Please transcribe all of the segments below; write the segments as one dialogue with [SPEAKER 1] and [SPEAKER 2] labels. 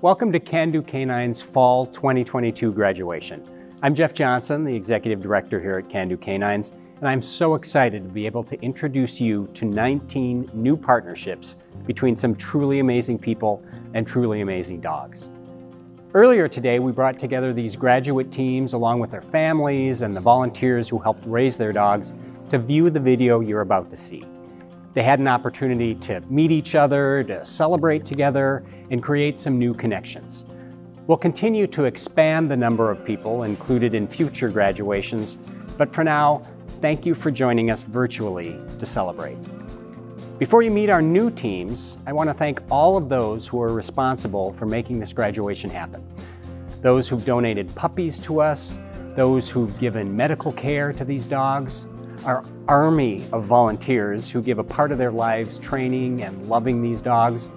[SPEAKER 1] Welcome to Can Do Canine's Fall 2022 graduation. I'm Jeff Johnson, the Executive Director here at Can Do Canines, and I'm so excited to be able to introduce you to 19 new partnerships between some truly amazing people and truly amazing dogs. Earlier today, we brought together these graduate teams along with their families and the volunteers who helped raise their dogs to view the video you're about to see. They had an opportunity to meet each other, to celebrate together, and create some new connections. We'll continue to expand the number of people included in future graduations, but for now, thank you for joining us virtually to celebrate. Before you meet our new teams, I want to thank all of those who are responsible for making this graduation happen. Those who've donated puppies to us, those who've given medical care to these dogs, our army of volunteers who give a part of their lives training and loving these dogs,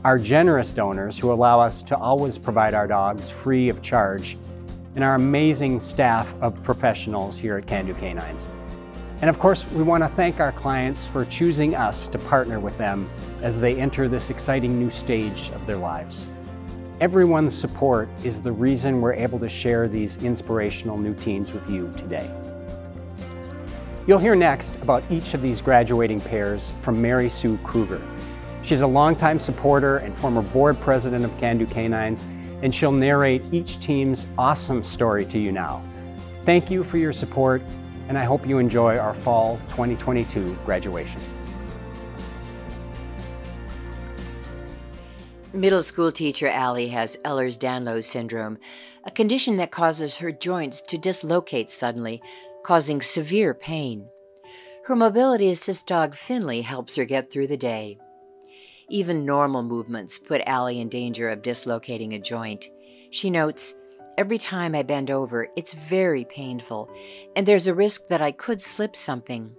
[SPEAKER 1] our generous donors who allow us to always provide our dogs free of charge, and our amazing staff of professionals here at Can Do Canines. And of course, we want to thank our clients for choosing us to partner with them as they enter this exciting new stage of their lives. Everyone's support is the reason we're able to share these inspirational new teams with you today. You'll hear next about each of these graduating pairs from Mary Sue Kruger. She's a longtime supporter and former board president of Can Do Canines, and she'll narrate each team's awesome story to you now. Thank you for your support, and I hope you enjoy our Fall 2022 graduation.
[SPEAKER 2] Middle school teacher Allie has Ehlers-Danlos syndrome, a condition that causes her joints to dislocate suddenly, causing severe pain. Her mobility assist dog Finley helps her get through the day. Even normal movements put Allie in danger of dislocating a joint. She notes, "Every time I bend over, it's very painful, and there's a risk that I could slip something.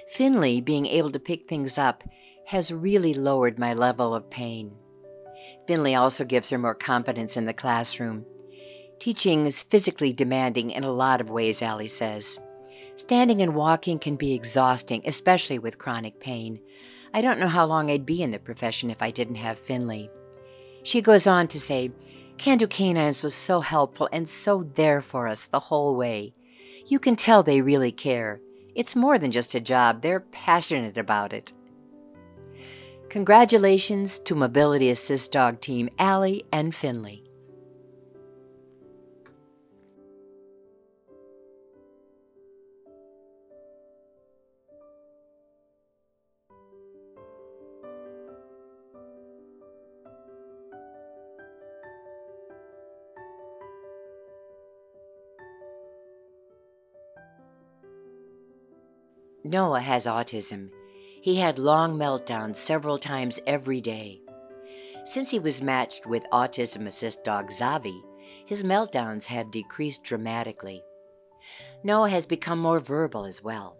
[SPEAKER 2] Finley, being able to pick things up, has really lowered my level of pain." Finley also gives her more confidence in the classroom. Teaching is physically demanding in a lot of ways, Allie says. Standing and walking can be exhausting, especially with chronic pain. I don't know how long I'd be in the profession if I didn't have Finley. She goes on to say, "Can Do Canines was so helpful and so there for us the whole way. You can tell they really care. It's more than just a job. They're passionate about it." Congratulations to Mobility Assist Dog Team Allie and Finley. Noah has autism. He had long meltdowns several times every day. Since he was matched with autism assist dog Zavi, his meltdowns have decreased dramatically. Noah has become more verbal as well.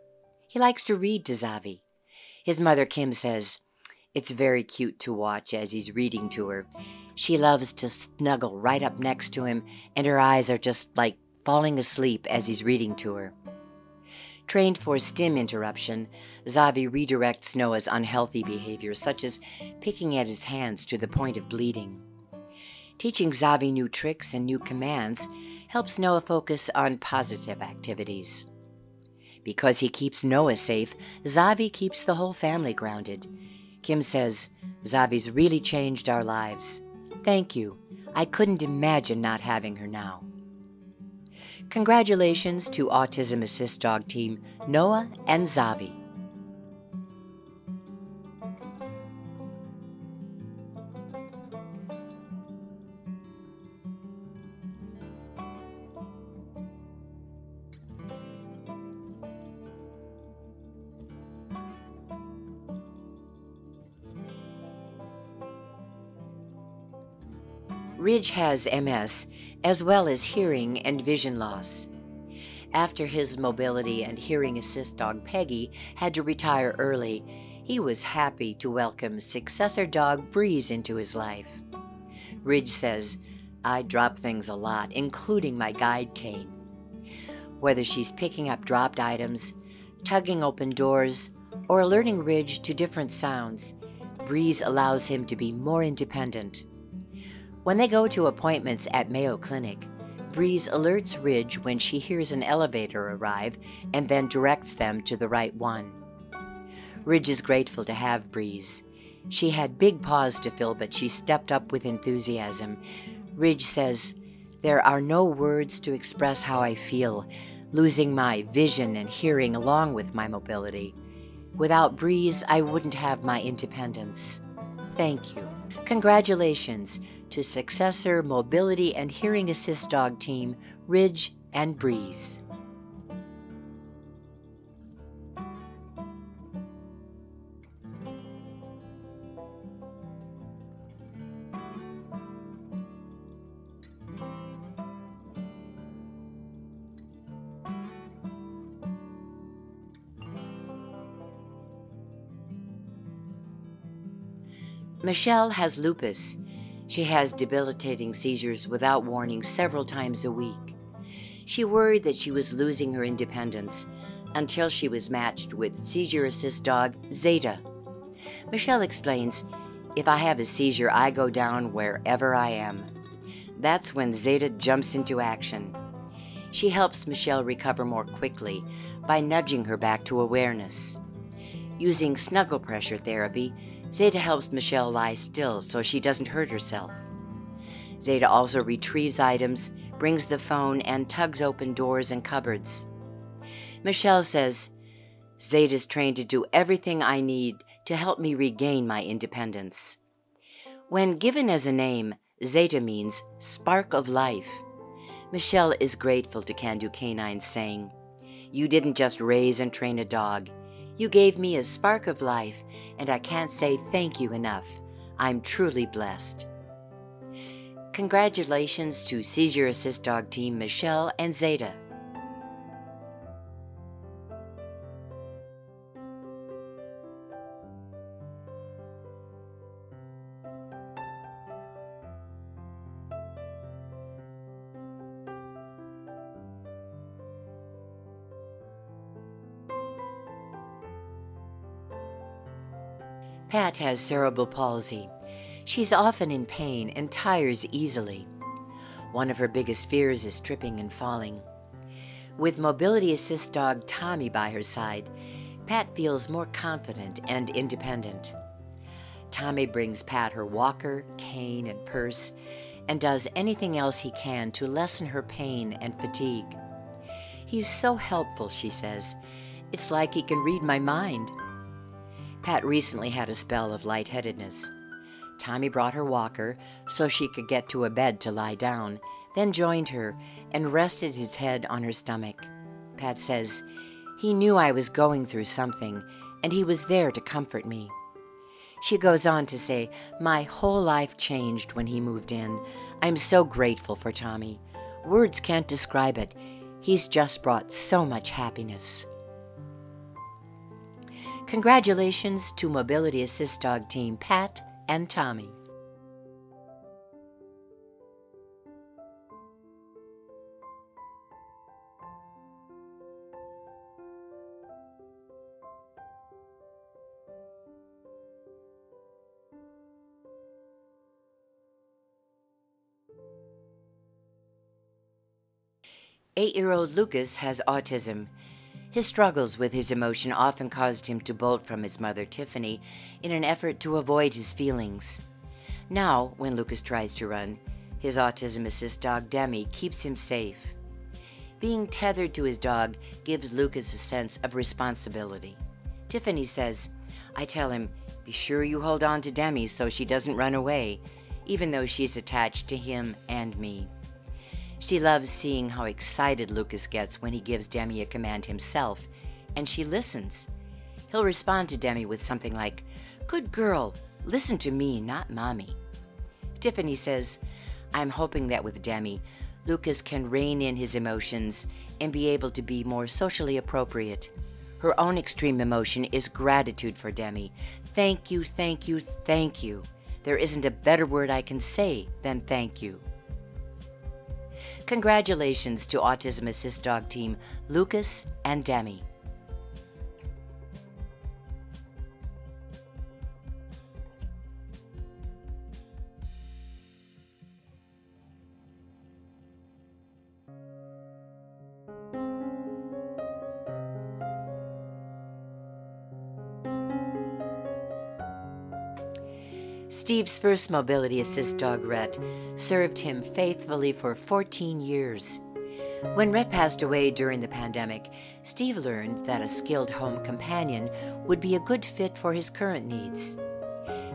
[SPEAKER 2] He likes to read to Zavi. His mother Kim says, "It's very cute to watch as he's reading to her. She loves to snuggle right up next to him, and her eyes are just like falling asleep as he's reading to her." Trained for stim interruption, Zavi redirects Noah's unhealthy behavior, such as picking at his hands to the point of bleeding. Teaching Zavi new tricks and new commands helps Noah focus on positive activities. Because he keeps Noah safe, Zavi keeps the whole family grounded. Kim says, "Zavi's really changed our lives. Thank you. I couldn't imagine not having her now." Congratulations to Autism Assist Dog Team Noah and Zavi. Ridge has MS, as well as hearing and vision loss. After his mobility and hearing assist dog Peggy had to retire early, he was happy to welcome successor dog Breeze into his life. Ridge says, "I drop things a lot, including my guide cane. Whether she's picking up dropped items, tugging open doors, or alerting Ridge to different sounds, Breeze allows him to be more independent. When they go to appointments at Mayo Clinic, Breeze alerts Ridge when she hears an elevator arrive and then directs them to the right one. Ridge is grateful to have Breeze. She had big paws to fill, but she stepped up with enthusiasm. Ridge says, "There are no words to express how I feel, losing my vision and hearing along with my mobility. Without Breeze, I wouldn't have my independence. Thank you." Congratulations to successor Mobility and Hearing Assist Dog Team, Ridge and Breeze. Michelle has lupus. She has debilitating seizures without warning several times a week. She worried that she was losing her independence until she was matched with seizure assist dog Zeta. Michelle explains, "If I have a seizure, I go down wherever I am." That's when Zeta jumps into action. She helps Michelle recover more quickly by nudging her back to awareness. Using snuggle pressure therapy, Zeta helps Michelle lie still so she doesn't hurt herself. Zeta also retrieves items, brings the phone, and tugs open doors and cupboards. Michelle says, "Zeta's trained to do everything I need to help me regain my independence." When given as a name, Zeta means spark of life. Michelle is grateful to Can Do Canines, saying, "You didn't just raise and train a dog. You gave me a spark of life, and I can't say thank you enough. I'm truly blessed." Congratulations to Seizure Assist Dog Team Michelle and Zeta. Pat has cerebral palsy. She's often in pain and tires easily. One of her biggest fears is tripping and falling. With Mobility Assist dog Tommy by her side, Pat feels more confident and independent. Tommy brings Pat her walker, cane, and purse, and does anything else he can to lessen her pain and fatigue. "He's so helpful," she says. "It's like he can read my mind." Pat recently had a spell of lightheadedness. Tommy brought her walker so she could get to a bed to lie down, then joined her and rested his head on her stomach. Pat says, "He knew I was going through something, and he was there to comfort me." She goes on to say, "My whole life changed when he moved in. I'm so grateful for Tommy. Words can't describe it. He's just brought so much happiness." Congratulations to Mobility Assist Dog Team Pat and Tommy. Eight-year-old Lucas has autism. His struggles with his emotion often caused him to bolt from his mother, Tiffany, in an effort to avoid his feelings. Now, when Lucas tries to run, his autism assist dog Demi keeps him safe. Being tethered to his dog gives Lucas a sense of responsibility. Tiffany says, "I tell him, be sure you hold on to Demi so she doesn't run away, even though she's attached to him and me." She loves seeing how excited Lucas gets when he gives Demi a command himself, and she listens. He'll respond to Demi with something like, "Good girl, listen to me, not mommy." Tiffany says, "I'm hoping that with Demi, Lucas can rein in his emotions and be able to be more socially appropriate." Her own extreme emotion is gratitude for Demi. "Thank you, thank you, thank you. There isn't a better word I can say than thank you." Congratulations to Autism Assist Dog Team Lucas and Demi. Steve's first mobility assist dog, Rhett, served him faithfully for 14 years. When Rhett passed away during the pandemic, Steve learned that a skilled home companion would be a good fit for his current needs.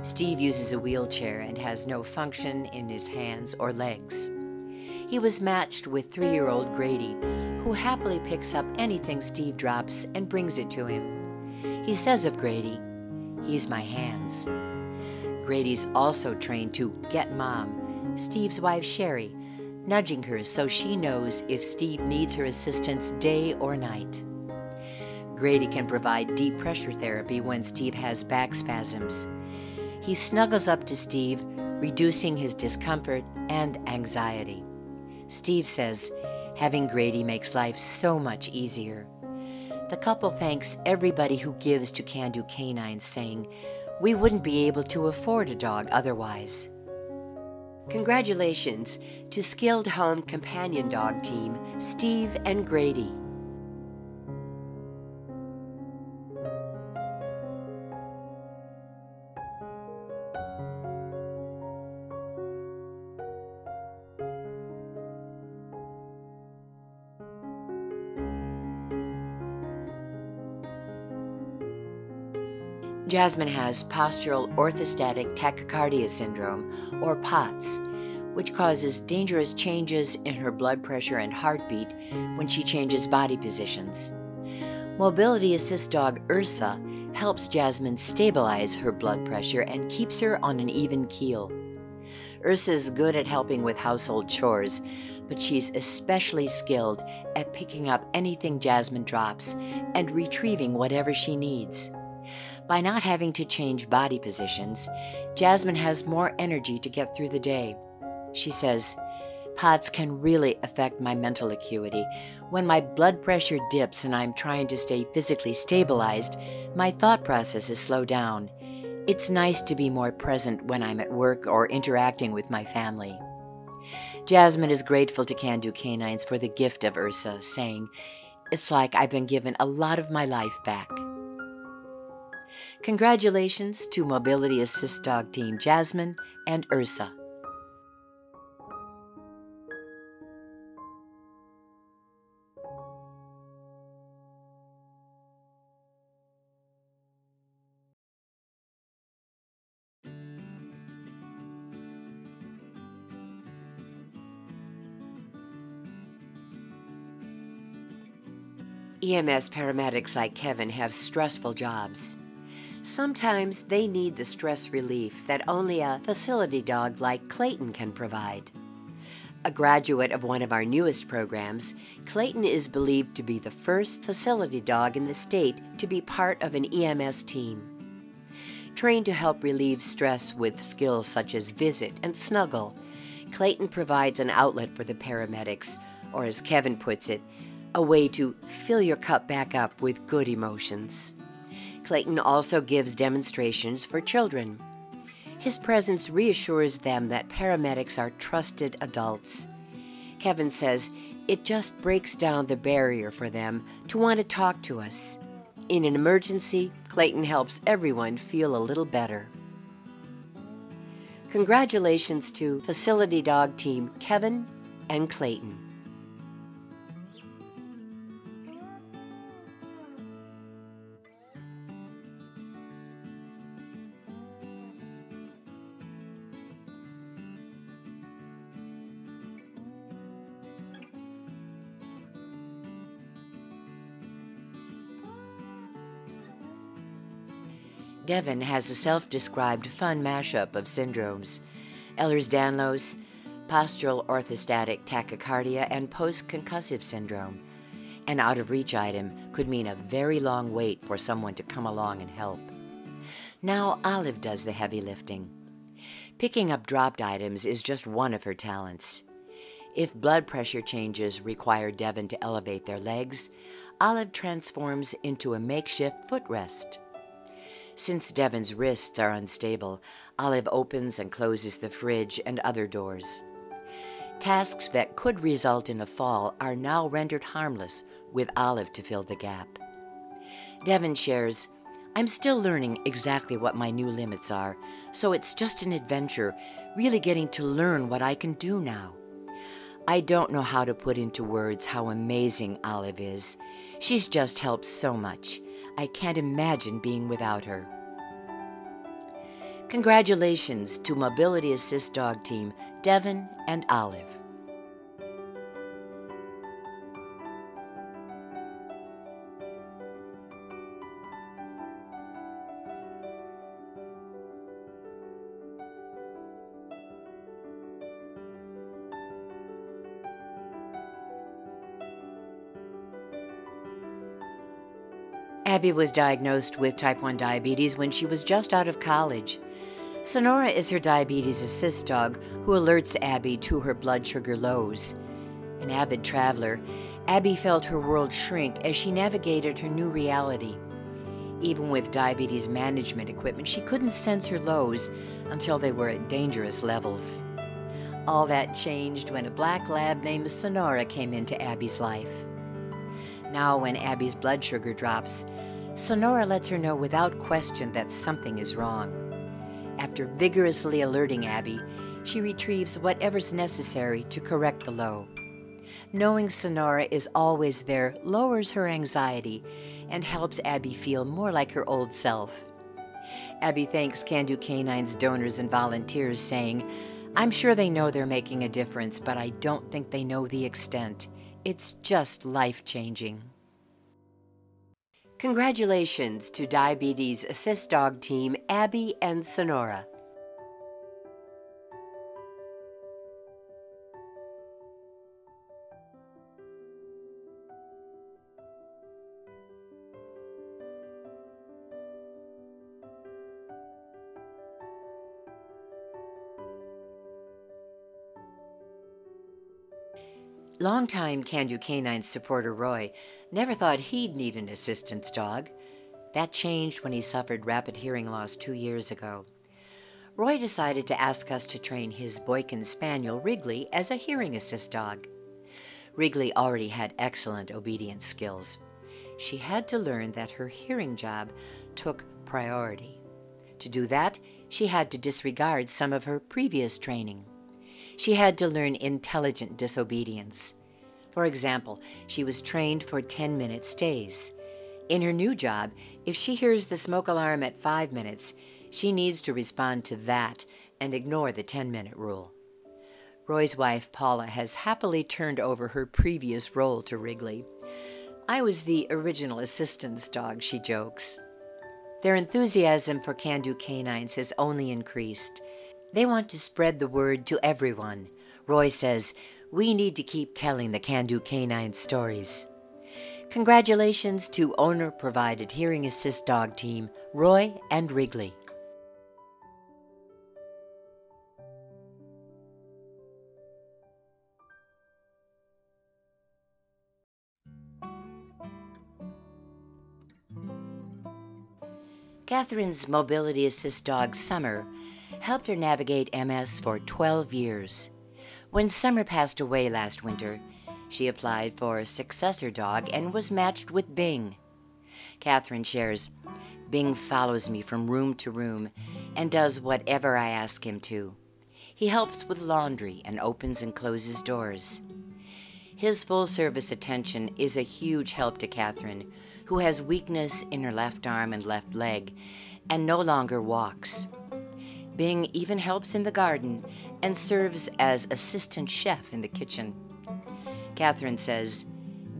[SPEAKER 2] Steve uses a wheelchair and has no function in his hands or legs. He was matched with 3-year-old Grady, who happily picks up anything Steve drops and brings it to him. He says of Grady, "He's my hands." Grady's also trained to get Mom, Steve's wife Sherry, nudging her so she knows if Steve needs her assistance day or night. Grady can provide deep pressure therapy when Steve has back spasms. He snuggles up to Steve, reducing his discomfort and anxiety. Steve says, having Grady makes life so much easier. The couple thanks everybody who gives to Can Do Canines, saying, "We wouldn't be able to afford a dog otherwise." Congratulations to skilled home companion dog team Steve and Grady. Jasmine has postural orthostatic tachycardia syndrome, or POTS, which causes dangerous changes in her blood pressure and heartbeat when she changes body positions. Mobility assist dog Ursa helps Jasmine stabilize her blood pressure and keeps her on an even keel. Ursa's good at helping with household chores, but she's especially skilled at picking up anything Jasmine drops and retrieving whatever she needs. By not having to change body positions, Jasmine has more energy to get through the day. She says, "POTS can really affect my mental acuity. When my blood pressure dips and I'm trying to stay physically stabilized, my thought processes slow down. It's nice to be more present when I'm at work or interacting with my family." Jasmine is grateful to Can Do Canines for the gift of Ursa, saying, "It's like I've been given a lot of my life back." Congratulations to Mobility Assist Dog Team Jasmine and Ursa. EMS paramedics like Kevin have stressful jobs. Sometimes they need the stress relief that only a facility dog like Clayton can provide. A graduate of one of our newest programs, Clayton is believed to be the first facility dog in the state to be part of an EMS team. Trained to help relieve stress with skills such as visit and snuggle, Clayton provides an outlet for the paramedics, or as Kevin puts it, a way to fill your cup back up with good emotions. Clayton also gives demonstrations for children. His presence reassures them that paramedics are trusted adults. Kevin says it just breaks down the barrier for them to want to talk to us. In an emergency, Clayton helps everyone feel a little better. Congratulations to Facility Dog Team Kevin and Clayton. Devin has a self-described fun mashup of syndromes: Ehlers-Danlos, postural orthostatic tachycardia, and post-concussive syndrome. An out-of-reach item could mean a very long wait for someone to come along and help. Now Olive does the heavy lifting. Picking up dropped items is just one of her talents. If blood pressure changes require Devin to elevate their legs, Olive transforms into a makeshift footrest. Since Devin's wrists are unstable, Olive opens and closes the fridge and other doors. Tasks that could result in a fall are now rendered harmless with Olive to fill the gap. Devin shares, I'm still learning exactly what my new limits are, so it's just an adventure, really getting to learn what I can do now. I don't know how to put into words how amazing Olive is. She's just helped so much. I can't imagine being without her. Congratulations to Mobility Assist Dog Team, Devin and Olive. Abby was diagnosed with type 1 diabetes when she was just out of college. Sonora is her diabetes assist dog who alerts Abby to her blood sugar lows. An avid traveler, Abby felt her world shrink as she navigated her new reality. Even with diabetes management equipment, she couldn't sense her lows until they were at dangerous levels. All that changed when a black lab named Sonora came into Abby's life. Now when Abby's blood sugar drops, Sonora lets her know without question that something is wrong. After vigorously alerting Abby, she retrieves whatever's necessary to correct the low. Knowing Sonora is always there lowers her anxiety and helps Abby feel more like her old self. Abby thanks Can Do Canine's donors and volunteers, saying, "I'm sure they know they're making a difference, but I don't think they know the extent. It's just life-changing." Congratulations to Diabetes Assist Dog Team, Abby and Sonora. Longtime Can Do Canines supporter Roy never thought he'd need an assistance dog. That changed when he suffered rapid hearing loss 2 years ago. Roy decided to ask us to train his Boykin Spaniel Wrigley as a hearing assist dog. Wrigley already had excellent obedience skills. She had to learn that her hearing job took priority. To do that, she had to disregard some of her previous training. She had to learn intelligent disobedience. For example, she was trained for 10-minute stays. In her new job, if she hears the smoke alarm at 5 minutes, she needs to respond to that and ignore the 10-minute rule. Roy's wife, Paula, has happily turned over her previous role to Wrigley. "I was the original assistance dog," she jokes. Their enthusiasm for Can Do Canines has only increased. They want to spread the word to everyone. Roy says, "We need to keep telling the Can Do Canine stories." Congratulations to owner-provided hearing assist dog team, Roy and Wrigley. Catherine's mobility assist dog, Summer, helped her navigate MS for 12 years. When Summer passed away last winter, she applied for a successor dog and was matched with Bing. Catherine shares, "Bing follows me from room to room and does whatever I ask him to. He helps with laundry and opens and closes doors." His full-service attention is a huge help to Catherine, who has weakness in her left arm and left leg and no longer walks. Bing even helps in the garden and serves as assistant chef in the kitchen. Catherine says,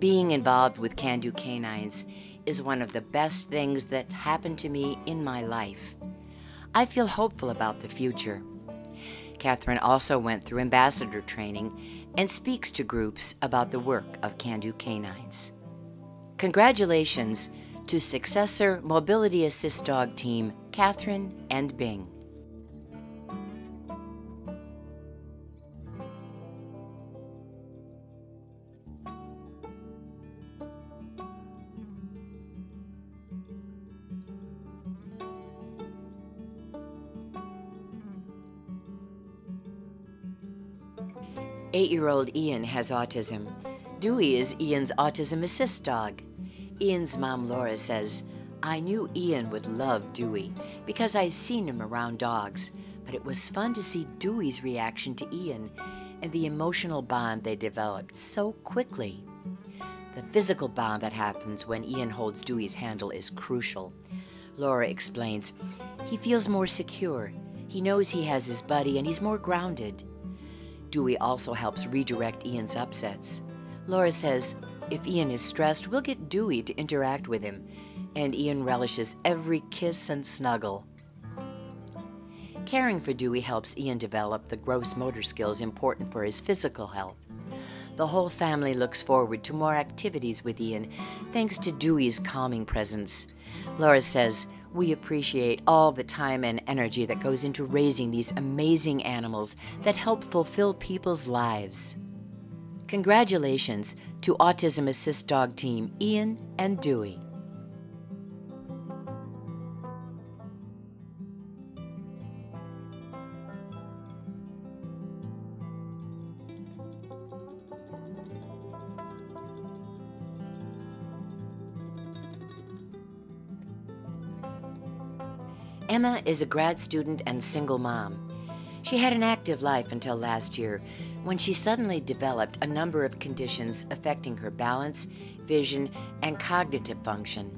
[SPEAKER 2] "Being involved with Can Do Canines is one of the best things that happened to me in my life. I feel hopeful about the future." Catherine also went through ambassador training and speaks to groups about the work of Can Do Canines. Congratulations to successor Mobility Assist Dog Team, Catherine and Bing. Eight-year-old Ian has autism. Dewey is Ian's autism assist dog. Ian's mom, Laura, says, I knew Ian would love Dewey because I've seen him around dogs, but it was fun to see Dewey's reaction to Ian and the emotional bond they developed so quickly. The physical bond that happens when Ian holds Dewey's handle is crucial. Laura explains, he feels more secure. He knows he has his buddy and he's more grounded. Dewey also helps redirect Ian's upsets. Laura says, if Ian is stressed, we'll get Dewey to interact with him, and Ian relishes every kiss and snuggle. Caring for Dewey helps Ian develop the gross motor skills important for his physical health. The whole family looks forward to more activities with Ian, thanks to Dewey's calming presence. Laura says, we appreciate all the time and energy that goes into raising these amazing animals that help fulfill people's lives. Congratulations to Autism Assist Dog Team Ian and Dewey. Emma is a grad student and single mom. She had an active life until last year, when she suddenly developed a number of conditions affecting her balance, vision, and cognitive function.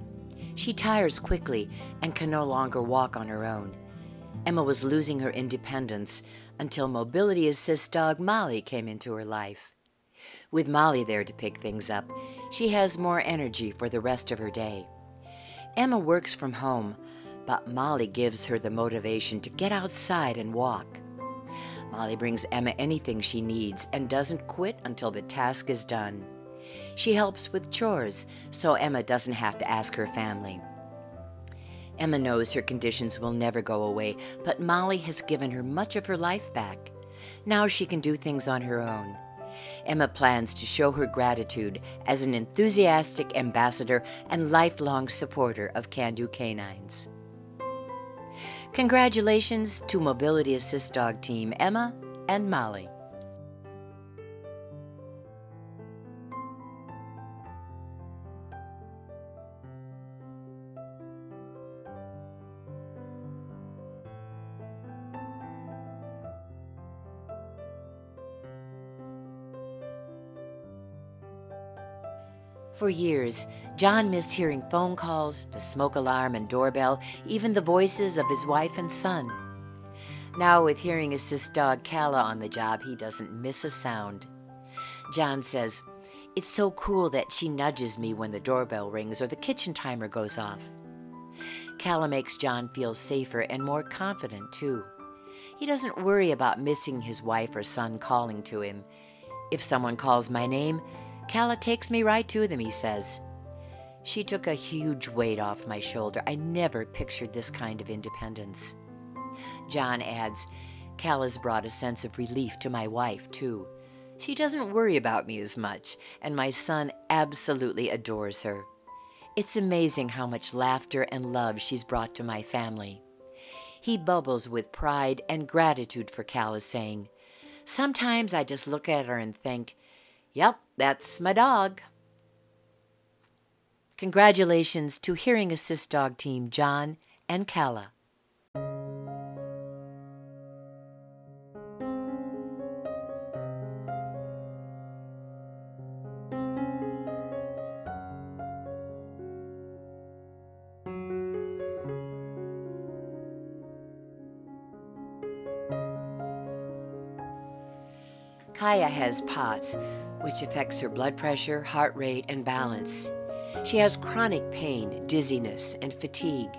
[SPEAKER 2] She tires quickly and can no longer walk on her own. Emma was losing her independence until mobility assist dog Molly came into her life. With Molly there to pick things up, she has more energy for the rest of her day. Emma works from home, but Molly gives her the motivation to get outside and walk. Molly brings Emma anything she needs and doesn't quit until the task is done. She helps with chores, so Emma doesn't have to ask her family. Emma knows her conditions will never go away, but Molly has given her much of her life back. Now she can do things on her own. Emma plans to show her gratitude as an enthusiastic ambassador and lifelong supporter of Can-Do Canines. Congratulations to Mobility Assist Dog Team Emma and Molly. For years, John missed hearing phone calls, the smoke alarm and doorbell, even the voices of his wife and son. Now, with hearing assist dog Calla on the job, he doesn't miss a sound. John says, "It's so cool that she nudges me when the doorbell rings or the kitchen timer goes off." Calla makes John feel safer and more confident, too. He doesn't worry about missing his wife or son calling to him. If someone calls my name, Calla takes me right to them, he says. She took a huge weight off my shoulder. I never pictured this kind of independence. John adds, Calla's brought a sense of relief to my wife, too. She doesn't worry about me as much, and my son absolutely adores her. It's amazing how much laughter and love she's brought to my family. He bubbles with pride and gratitude for Calla, saying, "Sometimes I just look at her and think, yep, that's my dog." Congratulations to Hearing Assist Dog Team John and Calla. Kaya has POTS, which affects her blood pressure, heart rate, and balance. She has chronic pain, dizziness, and fatigue.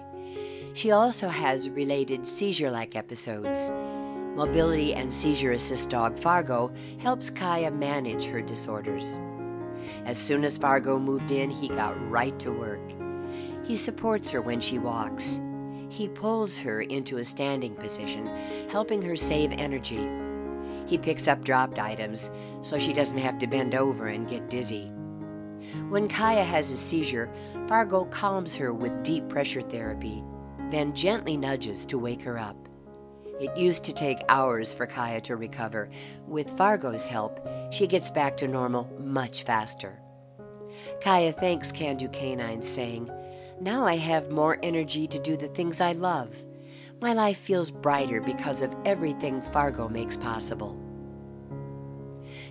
[SPEAKER 2] She also has related seizure-like episodes. Mobility and seizure assist dog Fargo helps Kaya manage her disorders. As soon as Fargo moved in, he got right to work. He supports her when she walks. He pulls her into a standing position, helping her save energy. He picks up dropped items so she doesn't have to bend over and get dizzy. When Kaya has a seizure, Fargo calms her with deep pressure therapy, then gently nudges to wake her up. It used to take hours for Kaya to recover. With Fargo's help, she gets back to normal much faster. Kaya thanks Can-Do Canines, saying, Now I have more energy to do the things I love. My life feels brighter because of everything Fargo makes possible.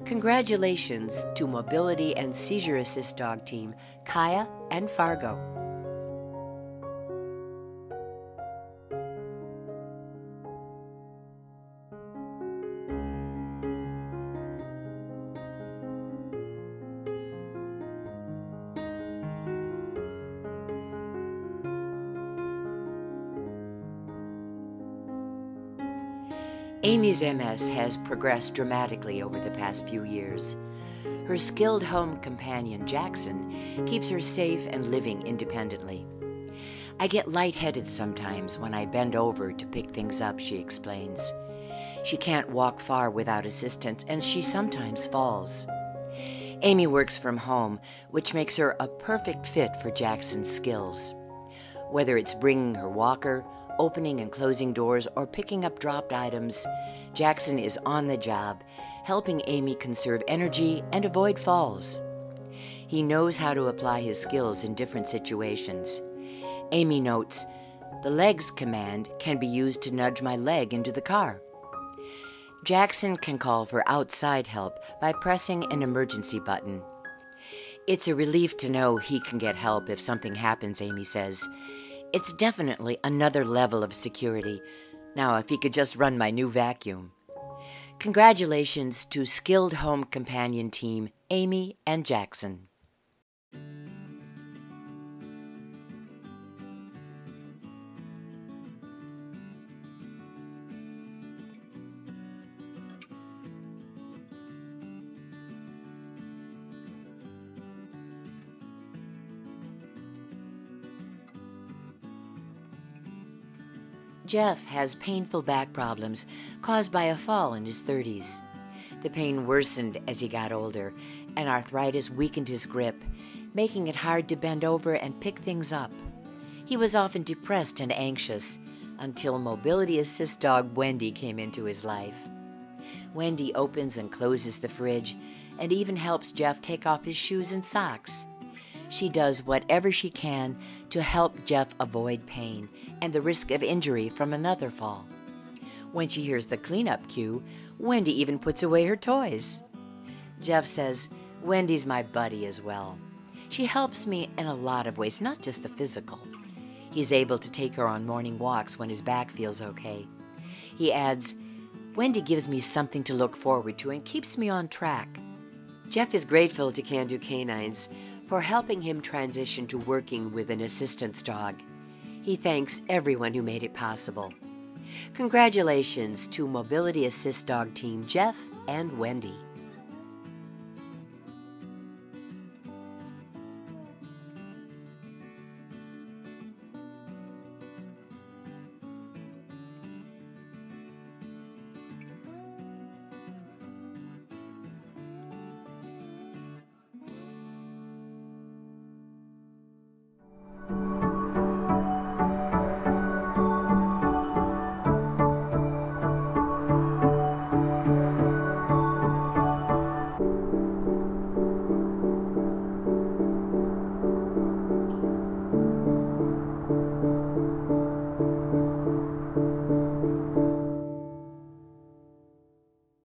[SPEAKER 2] Congratulations to Mobility and Seizure Assist Dog Team, Kaya and Fargo. Amy's MS has progressed dramatically over the past few years. Her skilled home companion, Jackson, keeps her safe and living independently. I get lightheaded sometimes when I bend over to pick things up, she explains. She can't walk far without assistance, and she sometimes falls. Amy works from home, which makes her a perfect fit for Jackson's skills. Whether it's bringing her walker, opening and closing doors, or picking up dropped items, Jackson is on the job, helping Amy conserve energy and avoid falls. He knows how to apply his skills in different situations. Amy notes, "The legs command can be used to nudge my leg into the car." Jackson can call for outside help by pressing an emergency button. It's a relief to know he can get help if something happens, Amy says. It's definitely another level of security. Now, if he could just run my new vacuum. Congratulations to skilled home companion team Amy and Jackson. Jeff has painful back problems caused by a fall in his 30s. The pain worsened as he got older, and arthritis weakened his grip, making it hard to bend over and pick things up. He was often depressed and anxious until mobility assist dog Wendy came into his life. Wendy opens and closes the fridge and even helps Jeff take off his shoes and socks. She does whatever she can to help Jeff avoid pain and the risk of injury from another fall. When she hears the cleanup cue, Wendy even puts away her toys. Jeff says, "Wendy's my buddy as well. She helps me in a lot of ways, not just the physical." He's able to take her on morning walks when his back feels okay. He adds, "Wendy gives me something to look forward to and keeps me on track." Jeff is grateful to Can Do Canines for helping him transition to working with an assistance dog. He thanks everyone who made it possible. Congratulations to Mobility Assist Dog Team Jeff and Wendy.